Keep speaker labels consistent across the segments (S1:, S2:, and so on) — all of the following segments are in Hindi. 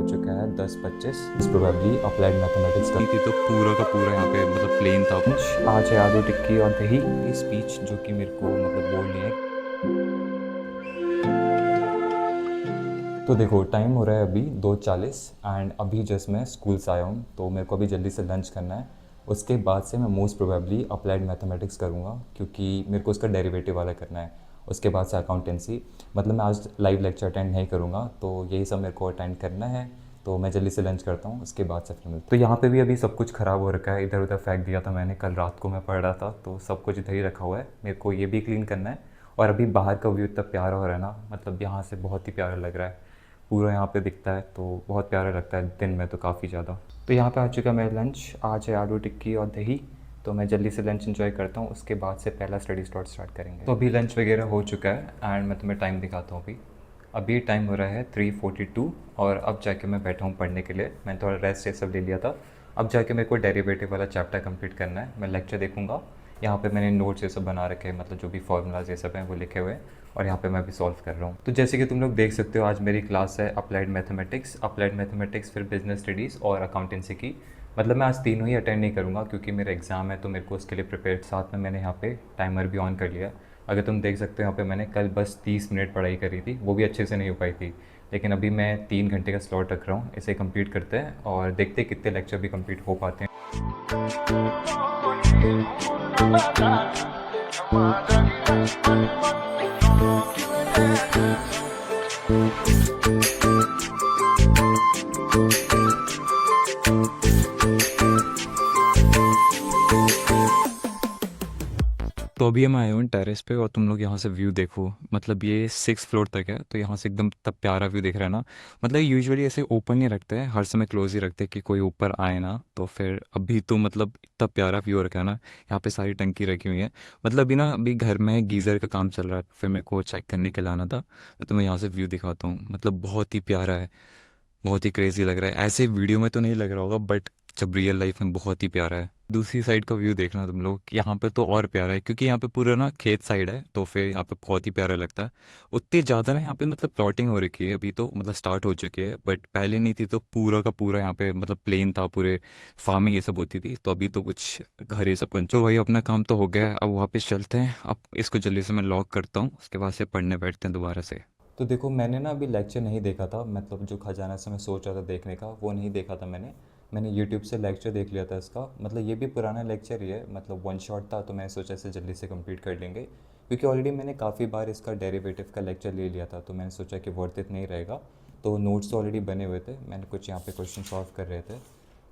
S1: चुका है 10:25। इस प्रोबेबली अप्लाइड मैथमेटिक्स का
S2: थी तो पूरा का पूरा यहाँ पे मतलब प्लेन था।
S1: लंच आज है आलू टिक्की और दही। स्पीच जो कि मेरे को मतलब बोलनी है। तो देखो टाइम हो रहा है अभी 2:40 एंड अभी जस्ट मैं स्कूल से आया हूँ, तो मेरे को अभी जल्दी से लंच करना है। उसके बाद से मैं मोस्ट प्रोबेबली अप्लाइड मैथमेटिक्स करूँगा, क्योंकि मेरे को उसका डेरिवेटिव वाला करना है। उसके बाद से अकाउंटेंसी। मतलब मैं आज लाइव लेक्चर अटेंड नहीं करूँगा, तो यही सब मेरे को अटेंड करना है। तो मैं जल्दी से लंच करता हूँ, उसके बाद से फिर मिलते हैं। तो यहाँ पे भी अभी सब कुछ ख़राब हो रखा है, इधर उधर फेंक दिया था मैंने, कल रात को मैं पढ़ रहा था तो सब कुछ इधर ही रखा हुआ है। मेरे को ये भी क्लीन करना है। और अभी बाहर का व्यू इतना प्यारा हो रहा है ना, मतलब यहाँ से बहुत ही प्यारा लग रहा है। पूरा यहाँ पे दिखता है तो बहुत प्यारा लगता है दिन में तो काफ़ी ज़्यादा। तो यहाँ पे आ चुका है मेरा लंच। आज है आलू टिक्की और दही। तो मैं जल्दी से लंच एंजॉय करता हूँ, उसके बाद से पहला स्टडी स्टार्ट करेंगे। तो अभी लंच वगैरह हो चुका है एंड मैं तुम्हें टाइम दिखाता हूँ। अभी अभी टाइम हो रहा है 3:42 और अब जाके मैं बैठा हूँ पढ़ने के लिए। मैंने थोड़ा रेस्ट ये सब ले लिया था। अब जाके मेरे को डेरिवेटिव वाला चैप्टर कंप्लीट करना है। मैं लेक्चर देखूँगा। यहाँ पे मैंने नोट्स ये सब बना रखे हैं, मतलब जो भी फॉर्मूलाज ये सब हैं वो लिखे हुए हैं। और यहाँ पे मैं अभी सॉल्व कर रहा हूँ। तो जैसे कि तुम लोग देख सकते हो, आज मेरी क्लास है अप्लाइड मैथमेटिक्स फिर बिजनेस स्टडीज़ और अकाउंटेंसी की। मतलब मैं आज तीनों ही अटेंड नहीं करूँगा, क्योंकि मेरा एग्ज़ाम है तो मेरे को उसके लिए प्रिपेयर। साथ में मैंने यहाँ पे टाइमर भी ऑन कर लिया है। अगर तुम देख सकते हो यहाँ पे मैंने कल बस 30 मिनट पढ़ाई करी थी, वो भी अच्छे से नहीं हो पाई थी। लेकिन अभी मैं 3 घंटे का स्लॉट रख रहा हूँ, इसे कंप्लीट करते हैं और देखते हैं कितने लेक्चर भी कंप्लीट हो पाते हैं।
S2: तो अभी हम आए हुए हैं टेरेस पे और तुम लोग यहाँ से व्यू देखो। मतलब ये 6 फ्लोर तक है, तो यहाँ से एकदम तब प्यारा व्यू दिख रहा है ना। मतलब यूजुअली ऐसे ओपन ही रखते हैं, हर समय क्लोज ही रखते हैं कि कोई ऊपर आए ना। तो फिर अभी तो मतलब इतना प्यारा व्यू रखा है ना। यहाँ पे सारी टंकी रखी हुई है। मतलब अभी ना अभी घर में गीज़र का काम चल रहा है, फिर मेरे को चेक करने के लाना था। तो मैं यहाँ से व्यू दिखाता हूँ, मतलब बहुत ही प्यारा है। बहुत ही क्रेजी लग रहा है। ऐसे वीडियो में तो नहीं लग रहा होगा, बट जब रियल लाइफ में बहुत ही प्यारा है। दूसरी साइड का व्यू देखना तुम लोग, यहाँ पे तो और प्यारा है क्योंकि यहाँ पे पूरा ना खेत साइड है, तो फिर यहाँ पे बहुत ही प्यारा लगता है। उतनी ज़्यादा ना यहाँ पे मतलब प्लॉटिंग हो रखी है, अभी तो मतलब स्टार्ट हो चुकी है, बट पहले नहीं थी। तो पूरा का पूरा यहाँ पे मतलब प्लेन था, पूरे फार्मिंग ये सब होती थी। तो अभी तो कुछ घर ये सब बन। तो भाई अपना काम तो हो गया है, अब वापस चलते हैं। अब इसको जल्दी से मैं लॉक करता हूँ, उसके बाद से पढ़ने बैठते हैं दोबारा से।
S1: तो देखो मैंने ना अभी लेक्चर नहीं देखा था, मतलब जो खजाना से मैं सोच रहा था देखने का वो नहीं देखा था मैंने यूट्यूब से लेक्चर देख लिया था इसका। मतलब ये भी पुराना लेक्चर ही है, मतलब वन शॉट था, तो मैंने सोचा इसे जल्दी से कंप्लीट कर लेंगे, क्योंकि ऑलरेडी मैंने काफ़ी बार इसका डेरिवेटिव का लेक्चर ले लिया था। तो मैंने सोचा कि वर्थ इट नहीं रहेगा। तो नोट्स तो ऑलरेडी बने हुए थे, मैंने कुछ यहाँ पे क्वेश्चन सॉल्व कर रहे थे।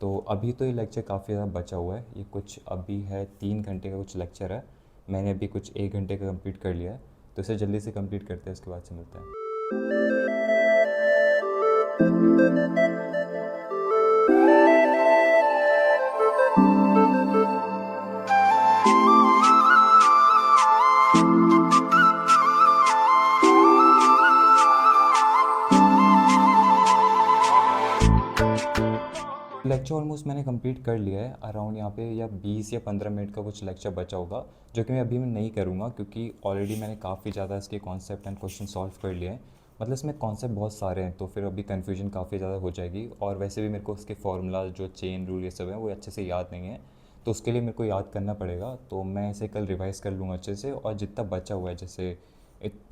S1: तो अभी तो ये लेक्चर काफ़ी ज़्यादा बचा हुआ है। ये कुछ अभी है 3 घंटे का कुछ लेक्चर है। मैंने अभी कुछ 1 घंटे का कंप्लीट कर लिया है। तो इसे जल्दी से कंप्लीट करते हैं, उसके बाद से मिलते हैं। लेक्चर ऑलमोस्ट मैंने कंप्लीट कर लिया है। अराउंड यहाँ पे या 20 या 15 मिनट का कुछ लेक्चर बचा होगा, जो कि मैं अभी नहीं करूँगा, क्योंकि ऑलरेडी मैंने काफ़ी ज़्यादा इसके कॉन्सेप्ट एंड क्वेश्चन सॉल्व कर लिए हैं। मतलब इसमें कॉन्सेप्ट बहुत सारे हैं, तो फिर अभी कन्फ्यूजन काफ़ी ज़्यादा हो जाएगी। और वैसे भी मेरे को उसके फार्मूला जो चेन रूल ये सब है वो अच्छे से याद नहीं है, तो उसके लिए मेरे को याद करना पड़ेगा। तो मैं इसे कल रिवाइज़ कर लूँगा अच्छे से, और जितना बचा हुआ है, जैसे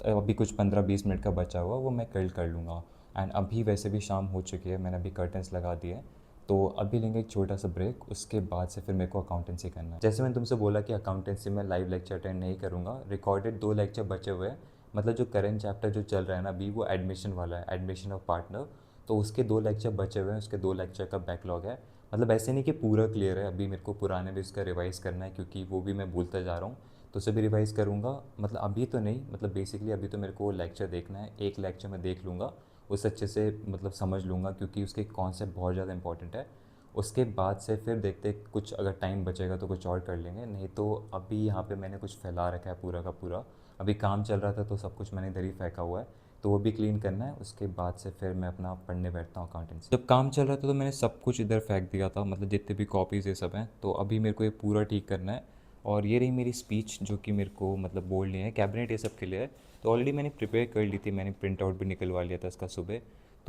S1: अभी कुछ 15-20 मिनट का बचा हुआ वो मैं कल कर लूँगा। एंड अभी वैसे भी शाम हो चुकी है, मैंने अभी कर्टन्स लगा दिए हैं। तो अभी लेंगे एक छोटा सा ब्रेक, उसके बाद से फिर मेरे को अकाउंटेंसी करना है। जैसे मैंने तुमसे बोला कि अकाउंटेंसी में लाइव लेक्चर अटेंड नहीं करूँगा, रिकॉर्डेड 2 लेक्चर बचे हुए हैं। मतलब जो करंट चैप्टर जो चल रहा है ना अभी, वो एडमिशन वाला है, एडमिशन ऑफ पार्टनर। तो उसके 2 लेक्चर बचे हुए हैं, उसके 2 लेक्चर का बैकलॉग है। मतलब ऐसे नहीं कि पूरा क्लियर है, अभी मेरे को पुराने भी उसका रिवाइज़ करना है, क्योंकि वो भी मैं भूलता जा रहा हूँ। तो उसे भी रिवाइज़ करूँगा। मतलब अभी तो नहीं, मतलब बेसिकली अभी तो मेरे को लेक्चर देखना है, एक लेक्चर मैं देख लूँगा, उसे अच्छे से मतलब समझ लूँगा, क्योंकि उसके कॉन्सेप्ट बहुत ज़्यादा इंपॉर्टेंट है। उसके बाद से फिर देखते कुछ अगर टाइम बचेगा तो कुछ और कर लेंगे, नहीं तो अभी यहाँ पे मैंने कुछ फैला रखा है पूरा का पूरा। अभी काम चल रहा था तो सब कुछ मैंने इधर ही फेंका हुआ है, तो वो भी क्लीन करना है। उसके बाद से फिर मैं अपना पढ़ने बैठता हूँ अकाउंटेंसी। जब काम चल रहा था तो मैंने सब कुछ इधर फेंक दिया था, मतलब जितने भी कॉपीज़ ये सब हैं। तो अभी मेरे को ये पूरा ठीक करना है। और ये रही मेरी स्पीच, जो कि मेरे को मतलब बोलनी है, कैबिनेट ये सब के लिए है। तो ऑलरेडी मैंने प्रिपेयर कर ली थी, मैंने प्रिंट आउट भी निकलवा लिया था इसका सुबह।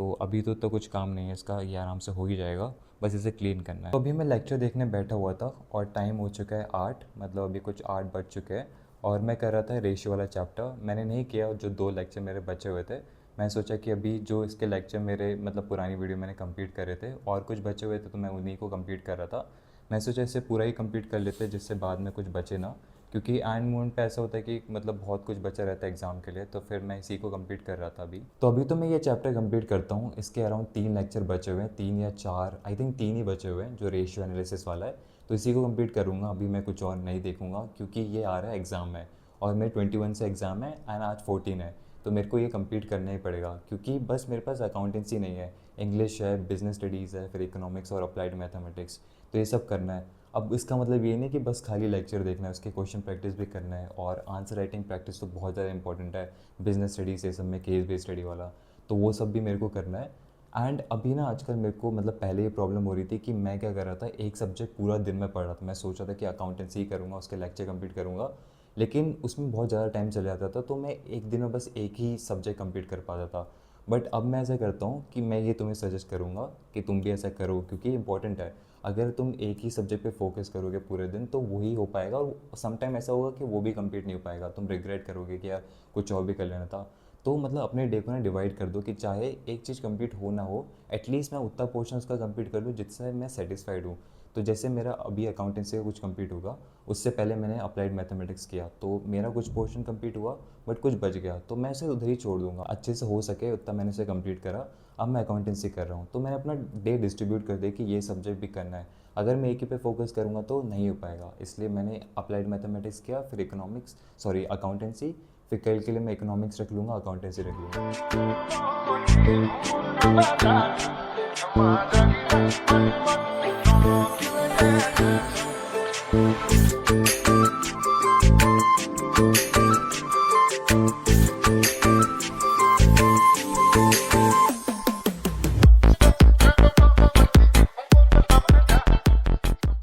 S1: तो अभी तो कुछ काम नहीं है इसका, ये आराम से हो ही जाएगा, बस इसे क्लीन करना है। तो अभी मैं लेक्चर देखने बैठा हुआ था और टाइम हो चुका है 8, मतलब अभी कुछ 8 बज चुके हैं और मैं कर रहा था रेशियो वाला चैप्टर। मैंने नहीं किया जो 2 लेक्चर मेरे बचे हुए थे। मैं सोचा कि अभी जो इसके लेक्चर मेरे मतलब पुरानी वीडियो मैंने कंप्लीट करे थे और कुछ बचे हुए थे तो मैं उन्हीं को कंप्लीट कर रहा था। मैं सोचा इसे पूरा ही कंप्लीट कर लेते जिससे बाद में कुछ बचे ना, क्योंकि एंड मोमेंट पे ऐसा होता है कि मतलब बहुत कुछ बचा रहता है एग्ज़ाम के लिए, तो फिर मैं इसी को कंप्लीट कर रहा था अभी। तो अभी तो मैं ये चैप्टर कंप्लीट करता हूँ। इसके अराउंड 3 लेक्चर बचे हुए हैं, 3 या 4, आई थिंक 3 ही बचे हुए हैं जो रेशियो एनालिसिस वाला है। तो इसी को कंप्लीट करूँगा। अभी मैं कुछ और नहीं देखूँगा क्योंकि ये आ रहा है एग्ज़ाम में और मेरे 21 से एग्ज़ाम है एंड आज 14 है। तो मेरे को ये कंप्लीट करना ही पड़ेगा क्योंकि बस मेरे पास अकाउंटेंसी नहीं है, इंग्लिश है, बिजनेस स्टडीज़ है, फिर इकोनॉमिक्स और अप्लाइड मैथमेटिक्स, तो ये सब करना है। अब इसका मतलब ये नहीं कि बस खाली लेक्चर देखना है, उसके क्वेश्चन प्रैक्टिस भी करना है और आंसर राइटिंग प्रैक्टिस तो बहुत ज़्यादा इंपॉर्टेंट है बिजनेस स्टडीज़ ये सब में, केस बेस्ड स्टडी वाला, तो वो सब भी मेरे को करना है। एंड अभी ना आजकल मेरे को मतलब पहले ये प्रॉब्लम हो रही थी कि मैं क्या कर रहा था, एक सब्जेक्ट पूरा दिन में पढ़ रहा था। मैं सोच रहा था कि अकाउंटेंसी ही करूँगा, उसके लेक्चर कंप्लीट करूँगा, लेकिन उसमें बहुत ज़्यादा टाइम चले जाता था, तो मैं एक दिन में बस एक ही सब्जेक्ट कंप्लीट कर पाता था। बट अब मैं ऐसा करता हूँ कि मैं ये तुम्हें सजेस्ट करूँगा कि तुम भी ऐसा करो क्योंकि इंपॉर्टेंट है। अगर तुम एक ही सब्जेक्ट पे फोकस करोगे पूरे दिन तो वही हो पाएगा और सम टाइम ऐसा होगा कि वो भी कंप्लीट नहीं हो पाएगा, तुम रिग्रेट करोगे कि यार कुछ और भी कर लेना था। तो मतलब अपने डे को ना डिवाइड कर दो कि चाहे एक चीज़ कंप्लीट हो ना हो, एटलीस्ट मैं उतना पोर्शन उसका कंप्लीट कर लूँ जिससे मैं सेटिस्फाइड हूँ। तो जैसे मेरा अभी अकाउंटेंसी का कुछ कंप्लीट होगा, उससे पहले मैंने अप्लाइड मैथमेटिक्स किया तो मेरा कुछ पोर्शन कंप्लीट हुआ बट कुछ बच गया, तो मैं इसे उधर ही छोड़ दूंगा। अच्छे से हो सके उतना मैंने इसे कंप्लीट करा। अब मैं अकाउंटेंसी कर रहा हूँ तो मैंने अपना डे डिस्ट्रीब्यूट कर दिया कि ये सब्जेक्ट भी करना है। अगर मैं एक ही पे फोकस करूँगा तो नहीं हो पाएगा, इसलिए मैंने अप्लाइड मैथमेटिक्स किया, फिर इकोनॉमिक्स, सॉरी अकाउंटेंसी, फिर कल के लिए मैं इकोनॉमिक्स रख लूँगा, अकाउंटेंसी रख लूँगा।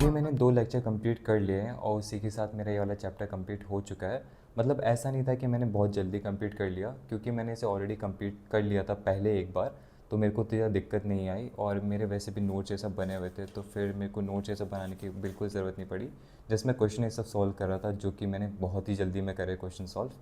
S1: ये मैंने 2 लेक्चर कंप्लीट कर लिए हैं और उसी के साथ मेरा ये वाला चैप्टर कंप्लीट हो चुका है। मतलब ऐसा नहीं था कि मैंने बहुत जल्दी कंप्लीट कर लिया, क्योंकि मैंने इसे ऑलरेडी कंप्लीट कर लिया था पहले एक बार, तो मेरे को तो ज़्यादा दिक्कत नहीं आई और मेरे वैसे भी नोट्स ये सब बने हुए थे, तो फिर मेरे को नोट्स ये सब बनाने की बिल्कुल ज़रूरत नहीं पड़ी। जस्ट मैं क्वेश्चन ये सब सॉल्व कर रहा था जो कि मैंने बहुत ही जल्दी में करे क्वेश्चन सॉल्व।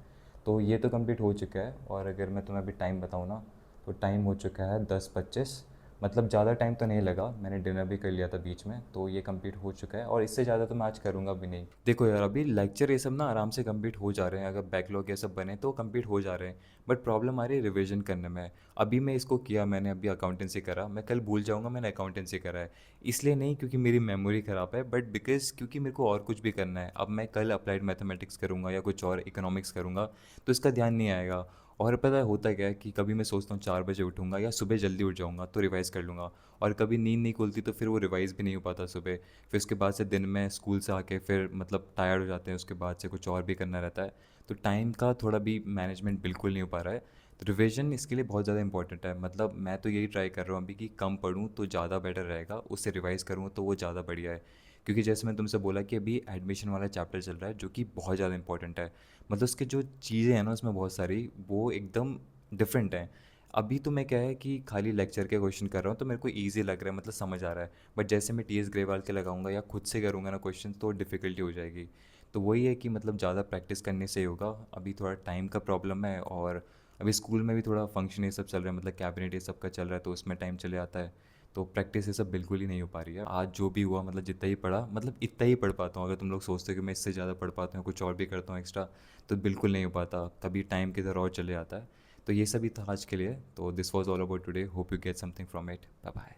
S1: तो ये तो कंप्लीट हो चुका है और अगर मैं तुम्हें अभी टाइम बताऊँ ना, तो टाइम हो चुका है 10:25। मतलब ज़्यादा टाइम तो नहीं लगा, मैंने डिनर भी कर लिया था बीच में, तो ये कंप्लीट हो चुका है और इससे ज़्यादा तो मैं आज करूँगा भी नहीं। देखो यार अभी लेक्चर ये सब ना आराम से कंप्लीट हो जा रहे हैं, अगर बैकलॉग ये सब बने तो कंप्लीट हो जा रहे हैं, बट प्रॉब्लम आ रही है रिवीजन करने में। अभी मैं इसको किया, मैंने अभी अकाउंटेंसी करा, मैं कल भूल जाऊँगा मैंने अकाउंटेंसी करा है। इसलिए नहीं क्योंकि मेरी मेमोरी ख़राब है, बट बिकॉज क्योंकि मेरे को और कुछ भी करना है। अब मैं कल अप्लाइड मैथमेटिक्स करूँगा या कुछ और इकोनॉमिक्स करूँगा तो इसका ध्यान नहीं आएगा। और पता है होता क्या है कि कभी मैं सोचता हूँ 4 बजे उठूँगा या सुबह जल्दी उठ जाऊँगा तो रिवाइज़ कर लूँगा, और कभी नींद नहीं खुलती तो फिर वो रिवाइज़ भी नहीं हो पाता सुबह। फिर उसके बाद से दिन में स्कूल से आके फिर मतलब टायर्ड हो जाते हैं, उसके बाद से कुछ और भी करना रहता है, तो टाइम का थोड़ा भी मैनेजमेंट बिल्कुल नहीं हो पा रहा है। तो रिविज़न इसके लिए बहुत ज़्यादा इंपॉर्टेंट है। मतलब मैं तो यही ट्राई कर रहा हूँ अभी कि कम पढूँ तो ज़्यादा बेटर रहेगा, उससे रिवाइज़ करूँ तो वो ज़्यादा बढ़िया है। क्योंकि जैसे मैं तुमसे बोला कि अभी एडमिशन वाला चैप्टर चल रहा है जो कि बहुत ज़्यादा इंपॉर्टेंट है। मतलब उसके जो चीज़ें हैं ना उसमें बहुत सारी वो एकदम डिफरेंट हैं। अभी तो मैं क्या है कि खाली लेक्चर के क्वेश्चन कर रहा हूँ तो मेरे को ईज़ी लग रहा है, मतलब समझ आ रहा है। बट जैसे मैं टीएस ग्रेवाल के लगाऊंगा या खुद से करूँगा ना क्वेश्चन तो डिफ़िकल्टी हो जाएगी। तो वही है कि मतलब ज़्यादा प्रैक्टिस करने से ही होगा। अभी थोड़ा टाइम का प्रॉब्लम है और अभी स्कूल में भी थोड़ा फंक्शन ये सब चल रहा है, मतलब कैबिनेट ये सब का चल रहा है, तो उसमें टाइम चले आता है। तो प्रैक्टिस ये सब बिल्कुल ही नहीं हो पा रही है। आज जो भी हुआ मतलब जितना ही पढ़ा, मतलब इतना ही पढ़ पाता हूँ। अगर तुम लोग सोचते हो कि मैं इससे ज़्यादा पढ़ पाता हूँ, कुछ और भी करता हूँ एक्स्ट्रा, तो बिल्कुल नहीं हो पाता। कभी टाइम किधर और चले जाता है। तो ये सभी था आज के लिए। तो this was all about today, hope you get something from it. Bye bye.